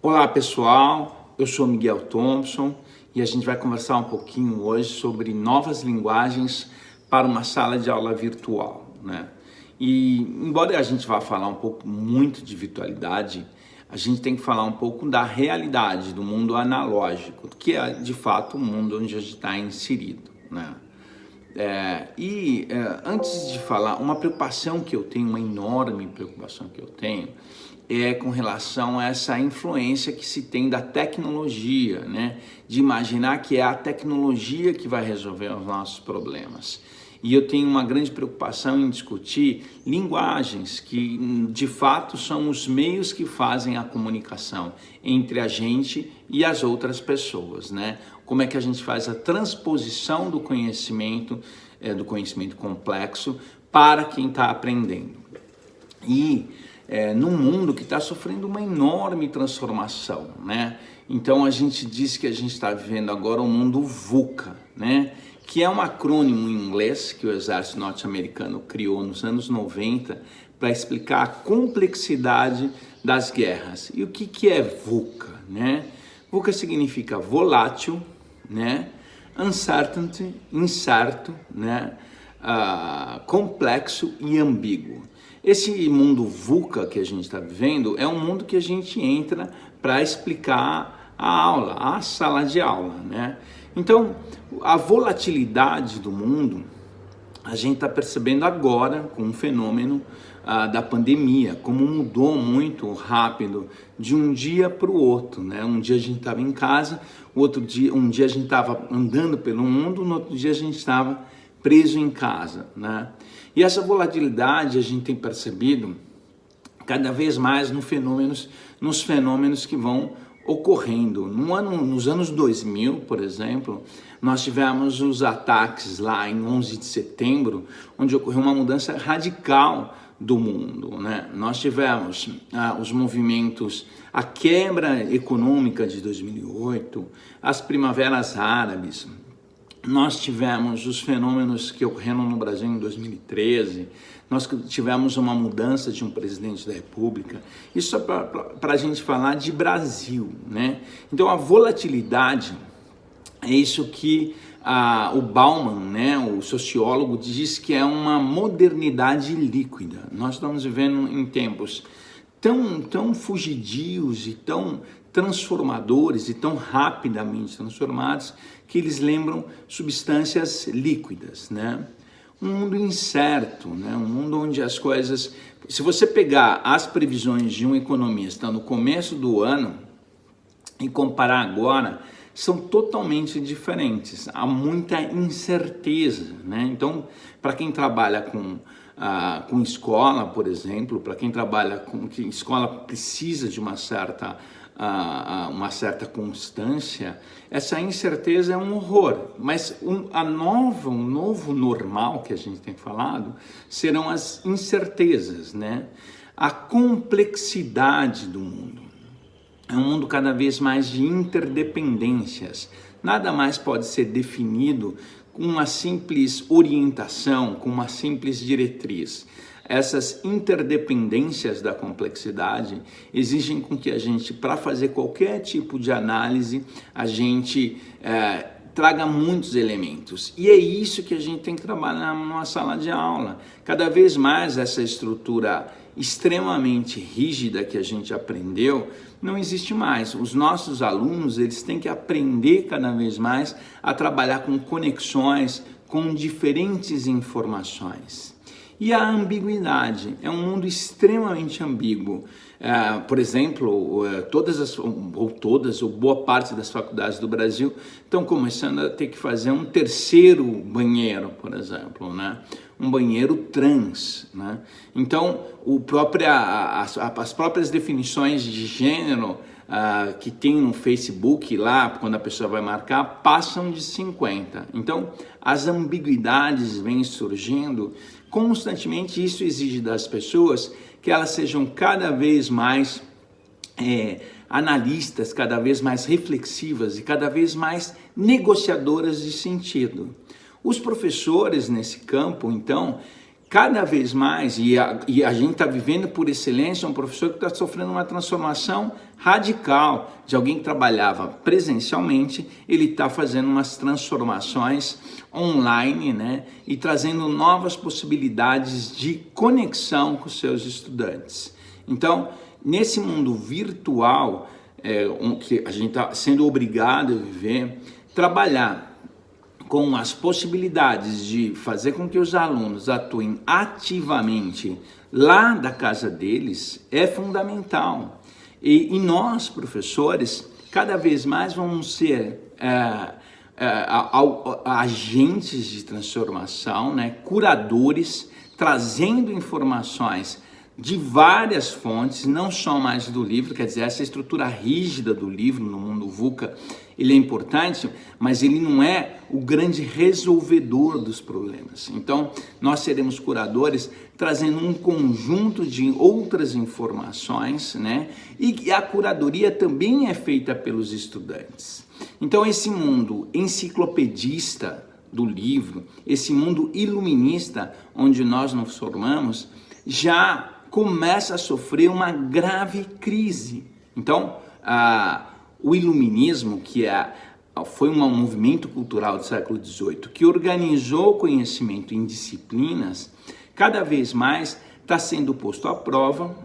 Olá pessoal, eu sou Miguel Thompson e a gente vai conversar um pouquinho hoje sobre novas linguagens para uma sala de aula virtual, né? E embora a gente vá falar um pouco muito de virtualidade, a gente tem que falar um pouco da realidade, do mundo analógico, que é de fato o mundo onde a gente está inserido, né? Antes de falar, uma preocupação que eu tenho, uma enorme preocupação que eu tenho, é com relação a essa influência que se tem da tecnologia, né? De imaginar que é a tecnologia que vai resolver os nossos problemas. E eu tenho uma grande preocupação em discutir linguagens que, de fato, são os meios que fazem a comunicação entre a gente e as outras pessoas, né? Como é que a gente faz a transposição do conhecimento complexo para quem está aprendendo. Num mundo que está sofrendo uma enorme transformação, né? Então a gente diz que a gente está vivendo agora um mundo VUCA, né? Que é um acrônimo em inglês que o exército norte-americano criou nos anos 90 para explicar a complexidade das guerras. E o que é VUCA, né? VUCA significa volátil, né? Uncertainty, incerto, né? Complexo e ambíguo. Esse mundo VUCA que a gente está vivendo é um mundo que a gente entra para explicar a aula, a sala de aula, né? Então, a volatilidade do mundo, a gente está percebendo agora com o fenômeno da pandemia, como mudou muito rápido de um dia para o outro, né? Um dia a gente estava em casa, um dia a gente estava andando pelo mundo, no outro dia a gente estava preso em casa, né? E essa volatilidade a gente tem percebido cada vez mais nos fenômenos que vão ocorrendo. Nos anos 2000, por exemplo, nós tivemos os ataques lá em 11 de setembro, onde ocorreu uma mudança radical do mundo, né? Nós tivemos os movimentos, a quebra econômica de 2008, as primaveras árabes. Nós tivemos os fenômenos que ocorreram no Brasil em 2013, nós tivemos uma mudança de um presidente da República, isso é para a gente falar de Brasil, né? Então a volatilidade é isso que o Bauman, né, o sociólogo, diz que é uma modernidade líquida. Nós estamos vivendo em tempos tão fugidios e tão transformadores e tão rapidamente transformados que eles lembram substâncias líquidas, né? Um mundo incerto, né? Um mundo onde as coisas... Se você pegar as previsões de um economista no começo do ano e comparar agora, são totalmente diferentes. Há muita incerteza, né? Então, para quem trabalha com escola, por exemplo, para quem trabalha com que escola precisa de uma certa constância, essa incerteza é um horror. Mas um novo normal que a gente tem falado serão as incertezas, né? A complexidade do mundo. É um mundo cada vez mais de interdependências. Nada mais pode ser definido com uma simples orientação, com uma simples diretriz. Essas interdependências da complexidade exigem com que a gente, para fazer qualquer tipo de análise, a gente traga muitos elementos. E é isso que a gente tem que trabalhar numa sala de aula. Cada vez mais essa estrutura extremamente rígida que a gente aprendeu não existe mais. Os nossos alunos, eles têm que aprender cada vez mais a trabalhar com conexões, com diferentes informações. E a ambiguidade, é um mundo extremamente ambíguo. Por exemplo, boa parte das faculdades do Brasil estão começando a ter que fazer um terceiro banheiro, por exemplo, né? Um banheiro trans, né? Então, as próprias definições de gênero que tem no Facebook lá, quando a pessoa vai marcar, passam de 50. Então, as ambiguidades vêm surgindo constantemente. Isso exige das pessoas que elas sejam cada vez mais analistas, cada vez mais reflexivas e cada vez mais negociadoras de sentido. Os professores nesse campo, então, cada vez mais, e a gente está vivendo por excelência um professor que está sofrendo uma transformação radical, de alguém que trabalhava presencialmente, ele está fazendo umas transformações online, né, e trazendo novas possibilidades de conexão com seus estudantes. Então, nesse mundo virtual, que a gente está sendo obrigado a viver, trabalhar com as possibilidades de fazer com que os alunos atuem ativamente lá da casa deles é fundamental. E nós, professores, cada vez mais vamos ser agentes de transformação, né? Curadores, trazendo informações de várias fontes, não só mais do livro, quer dizer, essa estrutura rígida do livro no mundo VUCA, ele é importante, mas ele não é o grande resolvedor dos problemas. Então, nós seremos curadores trazendo um conjunto de outras informações, né? E a curadoria também é feita pelos estudantes. Então, esse mundo enciclopedista do livro, esse mundo iluminista onde nós nos formamos, já começa a sofrer uma grave crise. Então, o iluminismo, que foi um movimento cultural do século XVIII, que organizou o conhecimento em disciplinas, cada vez mais está sendo posto à prova.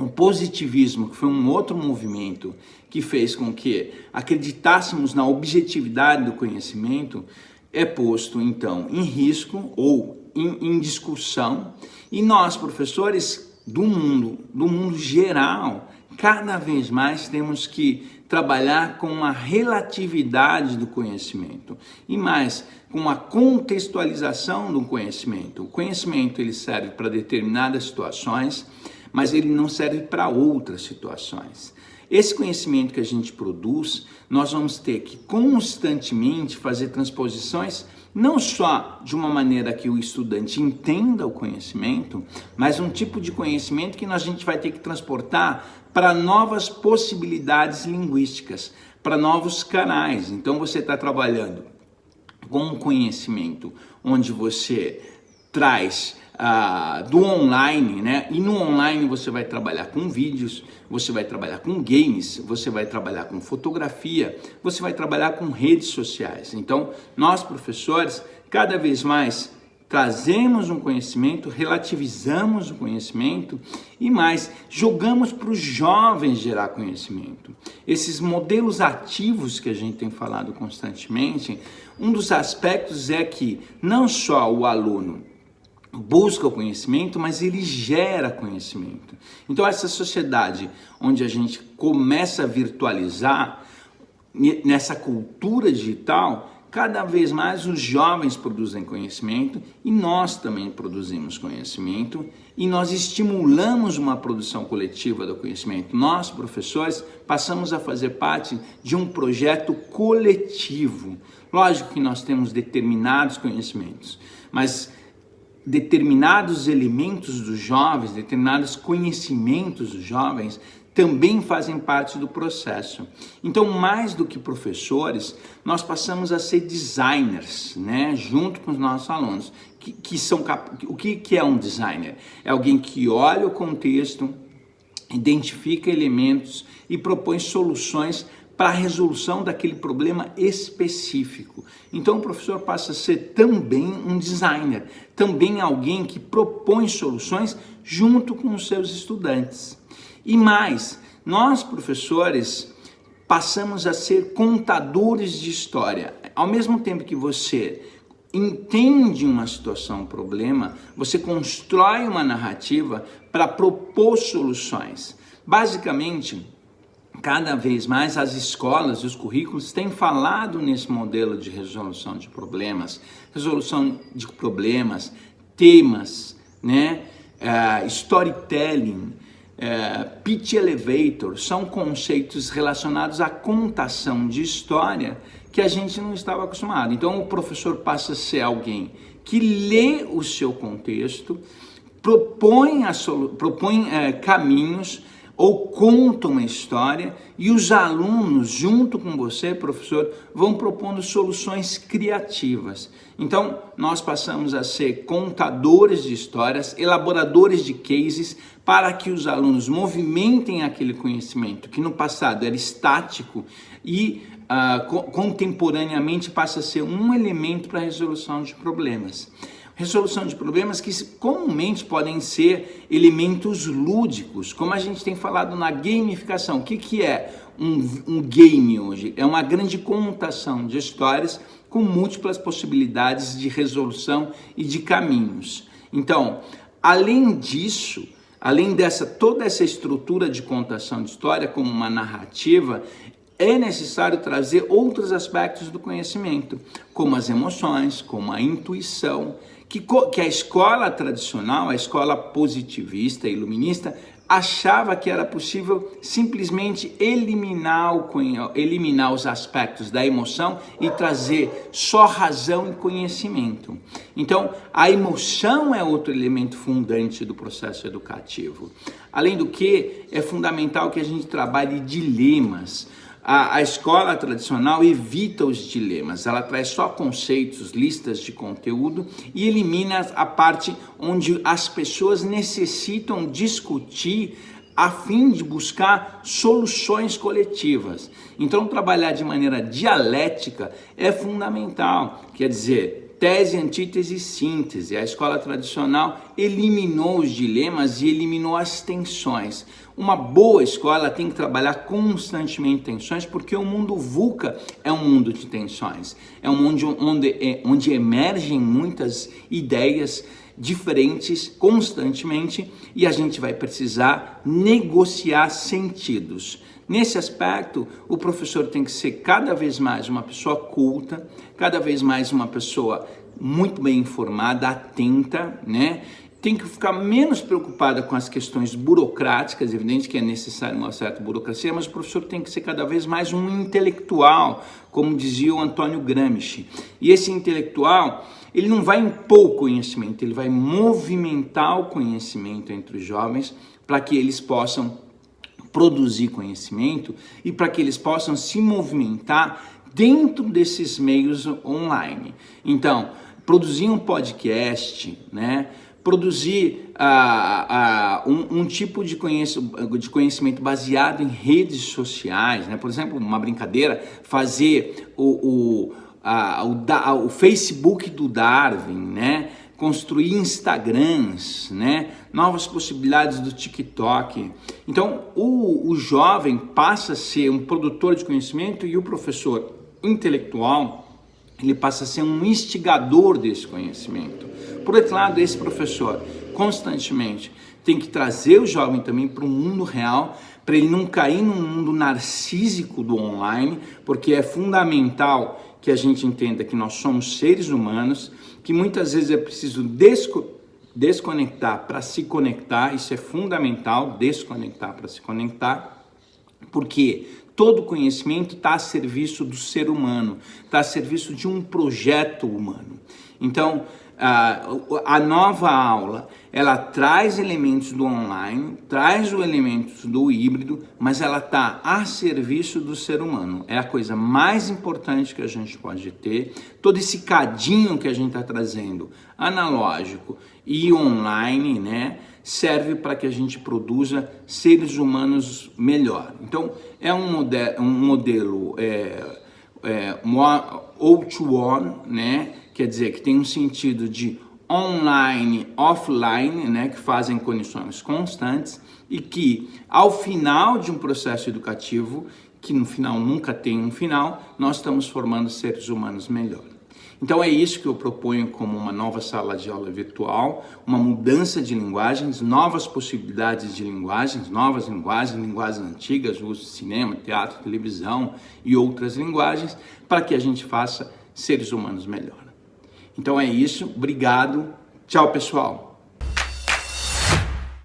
O positivismo, que foi um outro movimento que fez com que acreditássemos na objetividade do conhecimento, é posto, então, em risco ou em discussão. E nós, professores do mundo geral, cada vez mais temos que trabalhar com uma relatividade do conhecimento e mais com a contextualização do conhecimento. O conhecimento ele serve para determinadas situações, mas ele não serve para outras situações. Esse conhecimento que a gente produz, nós vamos ter que constantemente fazer transposições, não só de uma maneira que o estudante entenda o conhecimento, mas um tipo de conhecimento que a gente vai ter que transportar para novas possibilidades linguísticas, para novos canais. Então você está trabalhando com um conhecimento onde você traz do online, né? E no online você vai trabalhar com vídeos, você vai trabalhar com games, você vai trabalhar com fotografia, você vai trabalhar com redes sociais. Então, nós professores, cada vez mais trazemos um conhecimento, relativizamos o conhecimento e mais, jogamos para os jovens gerar conhecimento. Esses modelos ativos que a gente tem falado constantemente, um dos aspectos é que não só o aluno busca o conhecimento, mas ele gera conhecimento. Então essa sociedade onde a gente começa a virtualizar, nessa cultura digital, cada vez mais os jovens produzem conhecimento e nós também produzimos conhecimento e nós estimulamos uma produção coletiva do conhecimento. Nós, professores, passamos a fazer parte de um projeto coletivo. Lógico que nós temos determinados conhecimentos, mas determinados elementos dos jovens, determinados conhecimentos dos jovens também fazem parte do processo. Então, mais do que professores, nós passamos a ser designers, né, junto com os nossos alunos. O que é um designer? É alguém que olha o contexto, identifica elementos e propõe soluções para a resolução daquele problema específico. Então o professor passa a ser também um designer, também alguém que propõe soluções junto com os seus estudantes. E mais, nós professores passamos a ser contadores de história. Ao mesmo tempo que você entende uma situação, um problema, você constrói uma narrativa para propor soluções. Basicamente, cada vez mais as escolas e os currículos têm falado nesse modelo de resolução de problemas, temas, né? Storytelling, pitch elevator, são conceitos relacionados à contação de história que a gente não estava acostumado. Então o professor passa a ser alguém que lê o seu contexto, propõe caminhos, ou conta uma história e os alunos, junto com você, professor, vão propondo soluções criativas. Então, nós passamos a ser contadores de histórias, elaboradores de cases, para que os alunos movimentem aquele conhecimento que no passado era estático e contemporaneamente passa a ser um elemento para a resolução de problemas. Resolução de problemas que comumente podem ser elementos lúdicos, como a gente tem falado na gamificação. O que é um game hoje? É uma grande contação de histórias com múltiplas possibilidades de resolução e de caminhos. Então, além disso, além toda essa estrutura de contação de história como uma narrativa, é necessário trazer outros aspectos do conhecimento, como as emoções, como a intuição, que a escola tradicional, a escola positivista, iluminista, achava que era possível simplesmente eliminar os aspectos da emoção e trazer só razão e conhecimento. Então, a emoção é outro elemento fundante do processo educativo. Além do que, é fundamental que a gente trabalhe dilemas. A escola tradicional evita os dilemas, ela traz só conceitos, listas de conteúdo e elimina a parte onde as pessoas necessitam discutir a fim de buscar soluções coletivas. Então, trabalhar de maneira dialética é fundamental, quer dizer, tese, antítese e síntese. A escola tradicional eliminou os dilemas e eliminou as tensões. Uma boa escola tem que trabalhar constantemente tensões, porque o mundo VUCA é um mundo de tensões. É um mundo onde emergem muitas ideias diferentes constantemente e a gente vai precisar negociar sentidos. Nesse aspecto, o professor tem que ser cada vez mais uma pessoa culta, cada vez mais uma pessoa muito bem informada, atenta, né? Tem que ficar menos preocupada com as questões burocráticas, evidente que é necessário uma certa burocracia, mas o professor tem que ser cada vez mais um intelectual, como dizia o Antônio Gramsci. E esse intelectual, ele não vai impor o conhecimento, ele vai movimentar o conhecimento entre os jovens para que eles possam produzir conhecimento e para que eles possam se movimentar dentro desses meios online. Então, produzir um podcast, né? Produzir um tipo de conhecimento baseado em redes sociais, né? Por exemplo, uma brincadeira, fazer o Facebook do Darwin, né? Construir Instagrams, né? Novas possibilidades do TikTok. Então, o jovem passa a ser um produtor de conhecimento e o professor intelectual, ele passa a ser um instigador desse conhecimento. Por outro lado, esse professor constantemente tem que trazer o jovem também para o mundo real, para ele não cair no mundo narcísico do online, porque é fundamental que a gente entenda que nós somos seres humanos, que muitas vezes é preciso desconectar para se conectar, isso é fundamental, desconectar para se conectar, porque todo conhecimento está a serviço do ser humano, está a serviço de um projeto humano. Então, a nova aula, ela traz elementos do online, traz os elementos do híbrido, mas ela está a serviço do ser humano. É a coisa mais importante que a gente pode ter. Todo esse cadinho que a gente está trazendo, analógico e online, né, serve para que a gente produza seres humanos melhor. Então, é um modelo O2O, né? Quer dizer, que tem um sentido de online, offline, né, que fazem conexões constantes e que, ao final de um processo educativo, que no final nunca tem um final, nós estamos formando seres humanos melhor. Então é isso que eu proponho como uma nova sala de aula virtual, uma mudança de linguagens, novas possibilidades de linguagens, novas linguagens antigas, uso de cinema, teatro, televisão e outras linguagens, para que a gente faça seres humanos melhor. Então é isso, obrigado, tchau pessoal!